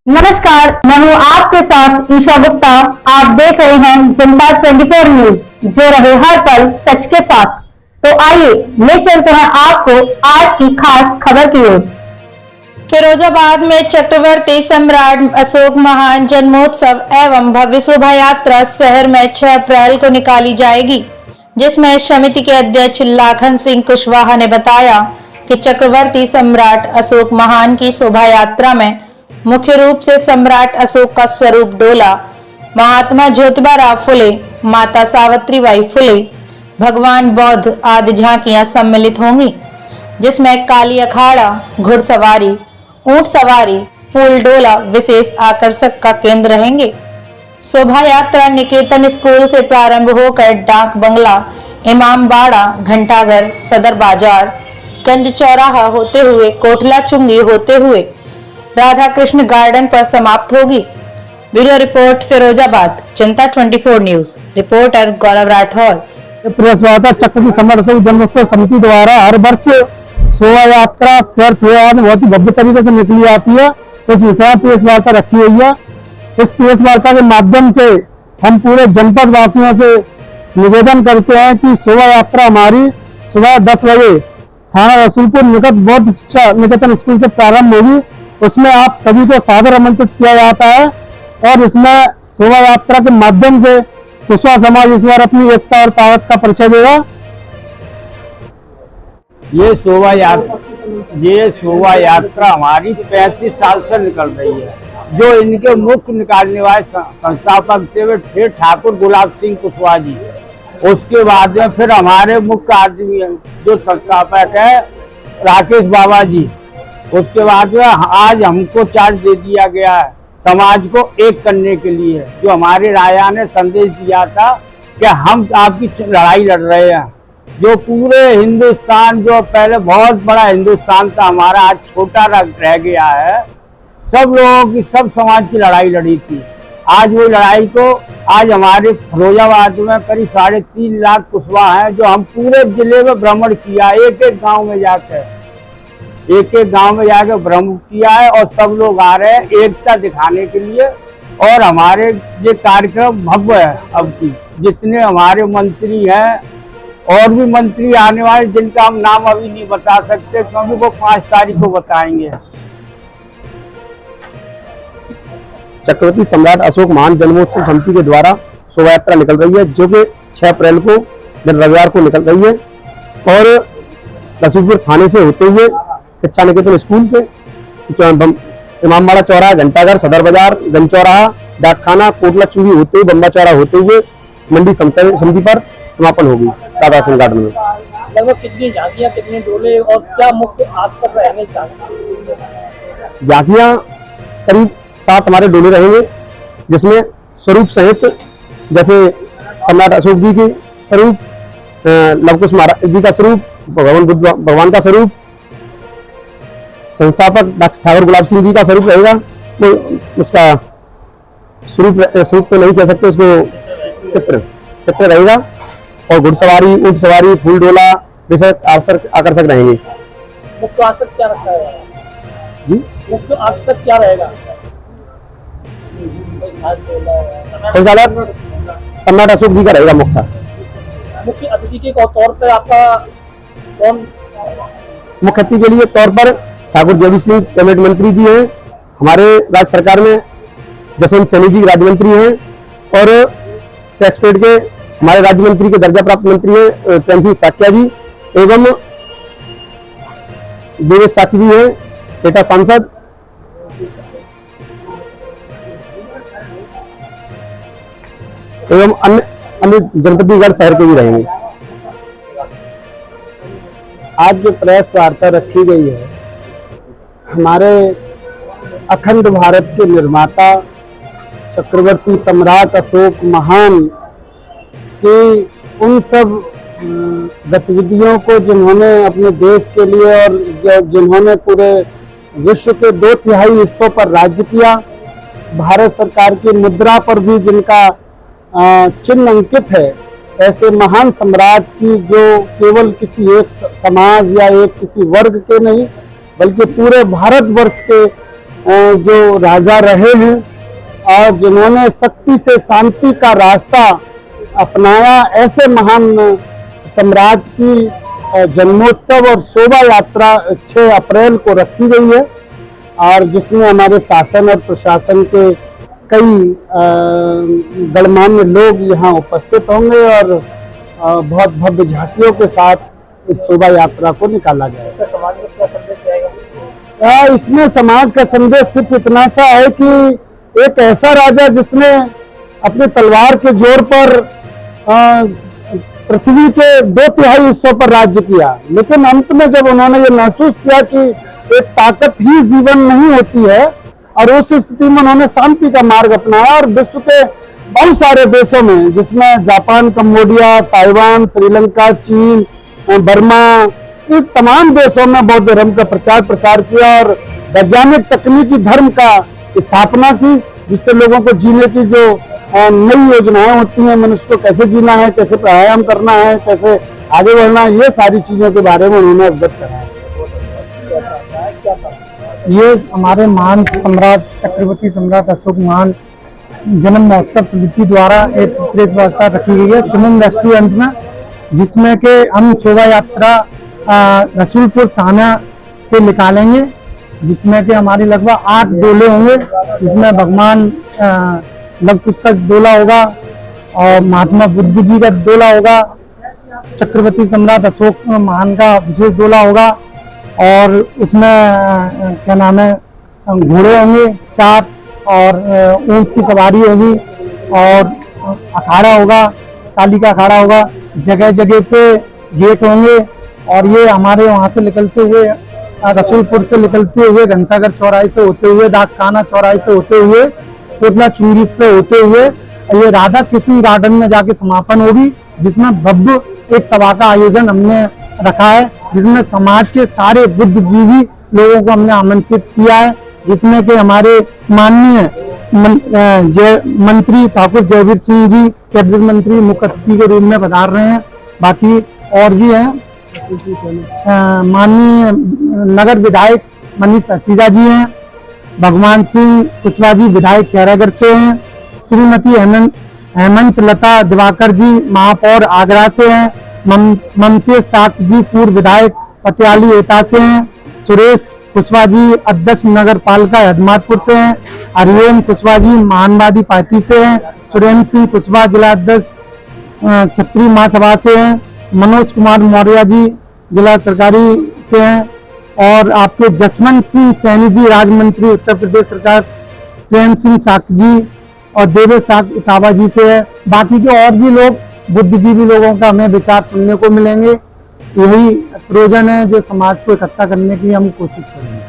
नमस्कार, मैं हूँ आपके साथ ईशा गुप्ता। आप देख रहे हैं जनता 24 न्यूज, जो रहे हर पल सच के साथ। तो आइए ले चलते हैं आपको आज की खास खबर की ओर। फिरोजाबाद में चक्रवर्ती सम्राट अशोक महान जन्मोत्सव एवं भव्य शोभा यात्रा शहर में 6 अप्रैल को निकाली जाएगी, जिसमें समिति के अध्यक्ष लाखन सिंह कुशवाहा ने बताया कि चक्रवर्ती सम्राट अशोक महान की शोभा यात्रा में मुख्य रूप से सम्राट अशोक का स्वरूप डोला, महात्मा ज्योतिबा फुले, माता सावित्रीबाई फुले, भगवान बुद्ध आदि झांकियां सम्मिलित होंगी, जिसमें काली अखाड़ा, घुड़सवारी, ऊंट सवारी, फूल डोला विशेष आकर्षक का केंद्र रहेंगे। शोभा यात्रा निकेतन स्कूल से प्रारंभ होकर डाक बंगला, इमामबाड़ा, घंटाघर, सदर बाजार, गंज चौराहा होते हुए कोटला चुंगी होते हुए राधा कृष्ण गार्डन पर समाप्त होगी। ब्यूरो रिपोर्ट फिरोजाबाद, जनता 24 न्यूज, रिपोर्टर गौरव राठौर। प्रेस वार्ता चक्रवर्ती सम्राट अशोक जन्मोत्सव समिति द्वारा हर वर्ष शोभा यात्रा शहर फिरोजाबाद में बहुत ही भव्य तरीके से निकली आती है। इस विषय प्रेस वार्ता रखी हुई है। इस प्रेस वार्ता के माध्यम से हम पूरे जनपद वासियों से निवेदन करते हैं कि शोभा यात्रा हमारी सुबह 10 बजे थाना रसूलपुर निकट बौद्ध शिक्षा निकेतन स्कूल से प्रारंभ होगी। उसमें आप सभी को सादर आमंत्रित किया जाता है और इसमें शोभा यात्रा के माध्यम से कुशवाहा समाज इस बार अपनी एकता और ताकत का परिचय देगा। ये शोभा यात्रा हमारी 35 साल से निकल रही है। जो इनके मुख्य निकालने वाले संस्थापक थे ठाकुर गुलाब सिंह कुशवाहा जी। उसके बाद में फिर हमारे मुख्य आदमी जो संस्थापक है राकेश बाबा जी। उसके बाद में आज हमको चार्ज दे दिया गया है समाज को एक करने के लिए, जो हमारे राजा ने संदेश दिया था कि हम आपकी लड़ाई लड़ रहे हैं। जो पूरे हिंदुस्तान, जो पहले बहुत बड़ा हिंदुस्तान था हमारा, आज छोटा रह गया है। सब लोगों की, सब समाज की लड़ाई लड़ी थी। आज वो लड़ाई को आज हमारे फिरोजाबाद में करीब 3.5 लाख कुशवाहा हैं, जो हम पूरे जिले में भ्रमण किया, एक एक गांव में जाकर भ्रमण किया है। और सब लोग आ रहे हैं एकता दिखाने के लिए। और हमारे ये कार्यक्रम भव्य है। अब की जितने हमारे मंत्री हैं और भी मंत्री आने वाले, जिनका हम नाम अभी नहीं बता सकते क्योंकि वो 5 तारीख को बताएंगे। चक्रवर्ती सम्राट अशोक महान जन्मोत्सव समिति के द्वारा शोभा यात्रा निकल रही है, जो कि 6 अप्रैल को दिन रविवार को निकल रही है और रसूलपुर थाने से होते हुए शिक्षा निकेतन स्कूल के इमामबाड़ा चौराहा, घंटाघर, सदर बाजार, गंज चौराहा, डाकखाना, कोटला चुंगी होते हुए बम्बा चौराहा होते हुए मंडी समिति पर समापन होगी राधा कृष्ण गार्डन में। लगभग कितनी झांकियां, कितने डोले और क्या मुख्य आकर्षक रहेंगे? झांकियां करीब 7 हमारे डोले रहेंगे, जिसमें स्वरूप सहित जैसे सम्राट अशोक जी के स्वरूप, लवकुश महाराज जी का स्वरूप, भगवान का स्वरूप, संस्थापक डॉक्टर ठाकुर गुलाब सिंह जी का स्वरूप रहेगा। तो उसका स्वरूप तो नहीं कह सकते, उसको चित्र रहेगा। और घुड़सवारी, ऊंट सवारी, फूल डोला जैसे आकर्षक रहेंगे। मुख्य आकर्षक क्या रखा है जी? मुख्य आकर्षक क्या रहेगा? सम्राट अशोक जी का रहेगा मुख्य अतिथि के तौर पर आपका कौन? मुख्य अतिथि के लिए तौर पर ठाकुर जयवीर सिंह कैबिनेट मंत्री जी हैं। हमारे राज्य सरकार में जसवंत सैनी जी राज्य मंत्री हैं और टैक्स पेड के हमारे राज्य मंत्री के दर्जा प्राप्त मंत्री हैं प्रेम सिंह साकिया जी एवं देवेश साकी जी हैं, एटा सांसद। एवं अन्य जनप्रतिनिधिगण शहर के भी रहेंगे। आज जो प्रेस वार्ता रखी गई है, हमारे अखंड भारत के निर्माता चक्रवर्ती सम्राट अशोक महान की उन सब गतिविधियों को जिन्होंने अपने देश के लिए और जिन्होंने पूरे विश्व के 2/3 हिस्सों पर राज्य किया, भारत सरकार की मुद्रा पर भी जिनका चिन्ह अंकित है, ऐसे महान सम्राट की जो केवल किसी एक समाज या एक किसी वर्ग के नहीं बल्कि पूरे भारतवर्ष के जो राजा रहे हैं और जिन्होंने शक्ति से शांति का रास्ता अपनाया, ऐसे महान सम्राट की जन्मोत्सव और शोभा यात्रा 6 अप्रैल को रखी गई है, और जिसमें हमारे शासन और प्रशासन के कई गणमान्य लोग यहाँ उपस्थित होंगे और बहुत भव्य झांकियों के साथ इस शोभा यात्रा को निकाला जाएगा। समाज में क्या संदेश आएगा? इसमें समाज का संदेश सिर्फ इतना सा है कि एक ऐसा राजा जिसने अपनी तलवार के जोर पर पृथ्वी के 2/3 हिस्सों पर राज्य किया, लेकिन अंत में जब उन्होंने ये महसूस किया कि एक ताकत ही जीवन नहीं होती है, और उस स्थिति में उन्होंने शांति का मार्ग अपनाया और विश्व के बहुत सारे देशों में, जिसमें जापान, कंबोडिया, ताइवान, श्रीलंका, चीन, बर्मा, इन तमाम देशों में बौद्ध धर्म का प्रचार प्रसार किया और वैज्ञानिक तकनीकी धर्म का स्थापना की, जिससे लोगों को जीने की जो नई योजनाएं होती हैं, मनुष्य को कैसे जीना है, कैसे प्राणायाम करना है, कैसे आगे बढ़ना है, ये सारी चीजों के बारे में उन्होंने अवगत कराया। ये हमारे महान सम्राट चक्रवर्ती सम्राट अशोक महान जन्म महोत्सव समिति द्वारा एक प्रेस वार्ता रखी गई है सुमन रेस्टोरेंट में, जिसमें कि हम शोभा यात्रा रसूलपुर थाना से निकालेंगे, जिसमें कि हमारी लगभग 8 डोले होंगे, जिसमें भगवान लव कुश का डोला होगा और महात्मा बुद्ध जी का डोला होगा, चक्रवर्ती सम्राट अशोक महान का विशेष डोला होगा, और उसमें क्या नाम है घोड़े होंगे 4 और ऊंट की सवारी होगी और अखाड़ा होगा, काली का अखाड़ा होगा, जगह जगह पे गेट होंगे, और ये हमारे वहाँ से निकलते हुए रसूलपुर से निकलते हुए घंटाघर चौराहे से होते हुए, डाकखाना चौराहे से होते हुए, कोटला चुंगी पे होते हुए ये राधा कृष्ण गार्डन में जाके समापन होगी, जिसमें भव्य एक सभा का आयोजन हमने रखा है, जिसमें समाज के सारे बुद्धिजीवी लोगों को हमने आमंत्रित किया है, जिसमें कि हमारे माननीय मंत्री ठाकुर जयवीर सिंह जी कैबिनेट मंत्री मुख्य अतिथि के रूप में पधार रहे हैं। बाकी और भी हैं, माननीय नगर विधायक मनीष असीजा जी हैं, भगवान सिंह कुशवाहा जी विधायक खैरागढ़ से हैं, श्रीमती हेमंत लता दिवाकर जी महापौर आगरा से हैं, ममतेज साख जी पूर्व विधायक पटियाली एटा से हैं, सुरेश कुशवाहा जी अध्यक्ष नगर पालिका हदमातपुर से हैं, हरिओम कुशवाहा जी महानवादी पार्टी से हैं, सुरेंद्र सिंह कुशवाहा जिला अध्यक्ष छत्री महासभा से हैं, मनोज कुमार मौर्य जी जिला सरकारी से हैं, और आपके जसवंत सिंह सैनी जी राज्य मंत्री उत्तर प्रदेश सरकार, प्रेम सिंह साख जी और देवेश साख इटावा जी से है। बाकी के और भी लोग बुद्धिजीवी लोगों का हमें विचार सुनने को मिलेंगे। यही प्रयोजन है जो समाज को इकट्ठा करने की हम कोशिश करेंगे।